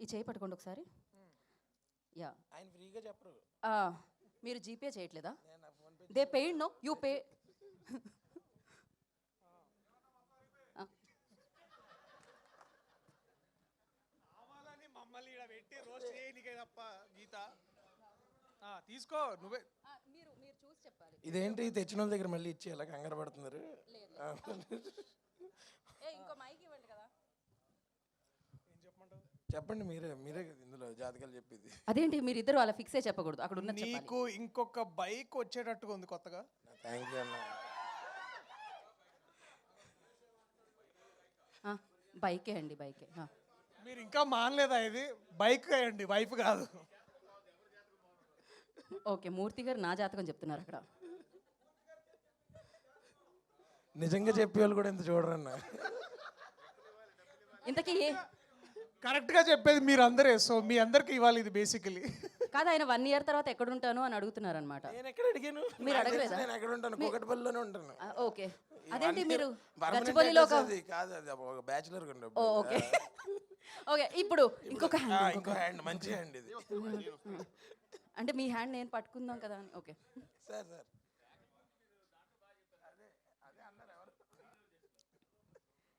ఈ చేయి పట్టుకోండి ఒకసారి. యా, ఆయన ఫ్రీగా చెప్పరు. మీరు జీపే చేయట్లేదా? They paid no you pay. మమ్మల్ని ఇక్కడ పెట్టి రోస్ట్ చేయనికే తప్ప గీత తీసుకో నువ్వే. మీరు చూసి చెప్పాలి. ఇదేంటి తెచ్చిన వాళ్ళ దగ్గర మళ్ళీ ఇచ్చి ఎలా కంగారు పడుతున్నారు? ఇంకో మైక్ ఇవ్వండి కదా. ఏం చెప్పమంటావు? చెప్పండి, మీరే కదా ఇందులో జాతకాలు చెప్పేది. అదేంటి మీరు ఇద్దరు అలా ఫిక్స్ అయ్యి చెప్పకూడదు, అక్కడ ఉన్న నీకు ఇంకొక బైక్ వచ్చేటట్టుగా ఉంది కొత్తగా. థ్యాంక్ యూ అన్న. బైకే అండి, బైకే. మీరు ఇంకా మానలేదా? ఇది బైక్ అండి, వైఫ్ కాదు. ఓకే, మూర్తి గారు నా జాతకం చెప్తున్నారు అక్కడ. నిజంగా చెప్పేవాళ్ళు కూడా ఇంత చూడరన్న. ఇంతకీ కరెక్ట్ గా చెప్పేది మీరు అందరే, సో మీ అందరికి ఇవ్వాలి ఇది బేసికలీ. కాదు, ఆయన 1 year తర్వాత ఎక్కడ ఉంటాను అని అడుగుతున్నారు అనమాట. నేను ఎక్కడ అడిగాను? మీరు అడగలేదా? నేను ఎక్కడ ఉంటాను? కూకట్పల్లిలోనే ఉంటాను. ఓకే, అదేంటి మీరు పర్మనెంట్ గచ్చిబౌలిలో కాదు, అది ఒక బ్యాచులర్ గా ఉండదు. Okay okay. ఇప్పుడు ఇంకొక హ్యాండ్, ఇంకో హ్యాండ్, మంచి హ్యాండ్ ఇది. అంటే మీ హ్యాండ్ నేను పట్టుకుందాం కదా అని. Okay sir.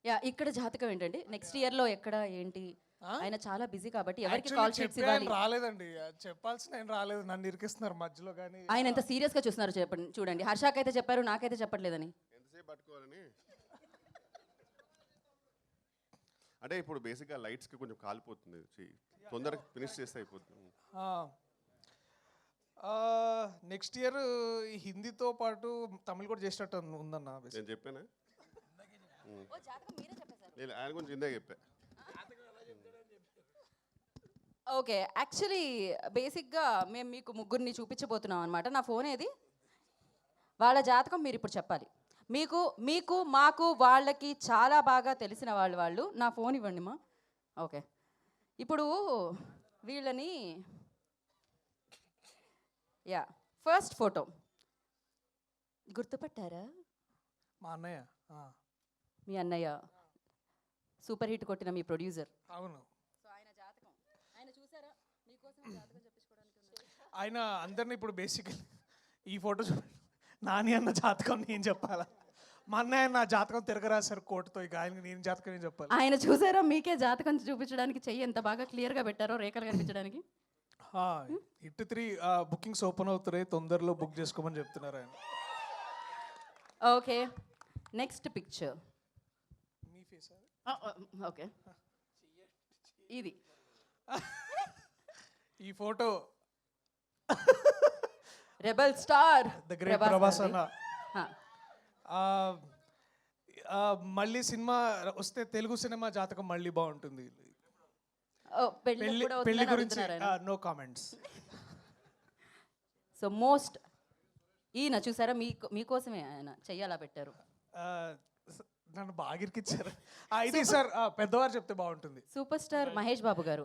యా, ఇక్కడ జాతకం ఏంటండి? నెక్స్ట్ ఇయర్ లో ఎక్కడ ఏంటి? ఆయన చాలా బిజీ కాబట్టి ఎవరికి కాల్ షీట్స్ ఇవ్వాలి? రాలేదండి, చెప్పాల్సిన ఆయన రాలేదు, నన్ను ఇరికిస్తున్నారు మధ్యలో. కానీ ఆయన ఎంత సీరియస్ గా చూస్తున్నారు చెప్పండి. చూడండి, హర్షకైతే చెప్పారు, నాకైతే చెప్పట్లేదని. ఎంతసేపు పట్టుకోవాలని అంటే ఇప్పుడు బేసిక్గా లైట్స్కి కొంచెం కాలిపోతుంది, తొందరగా ఫినిష్ చేస్తే అయిపోతుంది. నెక్స్ట్ ఇయర్ హిందీతో పాటు తమిళ్ కూడా చేసినట్టు ఉందన్న. నేను చెప్పానా? లేదు, ఆయన గురించి ఇందాక చెప్పా. ఓకే, యాక్చువల్లీ బేసిక్గా మేము మీకు ముగ్గురిని చూపించబోతున్నాం అనమాట. నా ఫోన్ ఏది? వాళ్ళ జాతకం మీరు ఇప్పుడు చెప్పాలి. మీకు మాకు వాళ్ళకి చాలా బాగా తెలిసిన వాళ్ళు. నా ఫోన్ ఇవ్వండి మా. ఓకే, ఇప్పుడు వీళ్ళని యా, ఫస్ట్ ఫోటో గుర్తుపట్టారా? మా అన్నయ్య. మీ అన్నయ్య, సూపర్ హిట్ కొట్టిన మీ ప్రొడ్యూసర్. అవును. సో ఆయన జాతకం ఆయన చూసారా? మీకోసం జాతకం చెప్పించుకోవడానికి ఆయన అందరినీ ఇప్పుడు బేసికలీ ఈ ఫోటో నాని అన్న జాతకం నేను చెప్పాలా? మా అన్నయ్య నా జాతకం తిరగరాశారు కోర్టుతో, ఇక ఆయన నేను జాతకం నేను చెప్పాలి. ఆయన చూసారా? మీకే జాతకం చూపించడానికి చెయ్యి ఎంత బాగా క్లియర్గా పెట్టారో, రేఖలు కనిపించడానికి. హిట్ 3 బుకింగ్స్ ఓపెన్ అవుతున్నాయి, తొందరలో బుక్ చేసుకోమని చెప్తున్నారు ఆయన. Okay, next picture. మీ ఫేస్ ఓకే, ఇది ఈ photo rebel star the great Prabhas అన్న. మళ్ళీ సినిమా వస్తే తెలుగు సినిమా జాతకం మళ్ళీ బాగుంటుంది. పెళ్లి గురించి నో కామెంట్స్. సో మోస్ట్ ఈయన చూసారా? మీకోసమే ఆయన చెయ్యాలా పెట్టారు. నన్ను బాగా ఇరికిచ్చారు. ఇది సార్ పెద్దవారు చెప్తే బాగుంటుంది. సూపర్ స్టార్ మహేష్ బాబు గారు.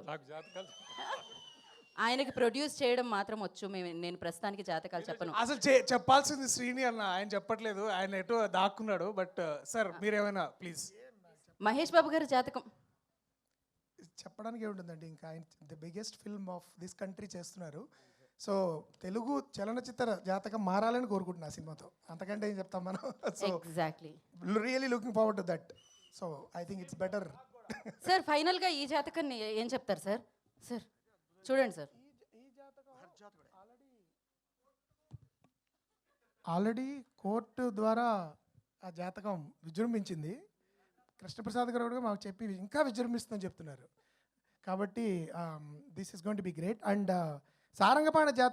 ఆయనకి ప్రొడ్యూస్ చేయడం మాత్రం వచ్చు. నేను ప్రస్తుతానికి జాతకాలు చెప్పను. అసలు చెప్పాల్సింది శ్రీని అన్న, ఆయన చెప్పట్లేదు, ఆయన ఎటు దాక్కున్నాడు. బట్ సార్ మీరేమైనా ప్లీజ్. మహేష్ బాబు గారి జాతకం చెప్పడానికి ఏముంటుందండి, ఇంకా ఆయన the biggest film of this country చేస్తున్నారు. సో తెలుగు చలనచిత్ర జాతకం మారాలని కోరుకుంటున్నా సినిమాతో, అంతకంటే ఏం చెప్తాం మనం. So exactly, really looking forward to that. So I think it's better. Sir ఫైనల్గా ఈ జాతకాన్ని ఏం చెప్తారు సార్? సార్ చూడండి సార్, ఆల్రెడీ కోర్టు ద్వారా ఆ జాతకం విజృంభించింది. కృష్ణప్రసాద్ గారు కూడా మాకు చెప్పి ఇంకా విజృంభిస్తుందని చెప్తున్నారు. కాబట్టి this is going to be great. And Sarangapani జాతకం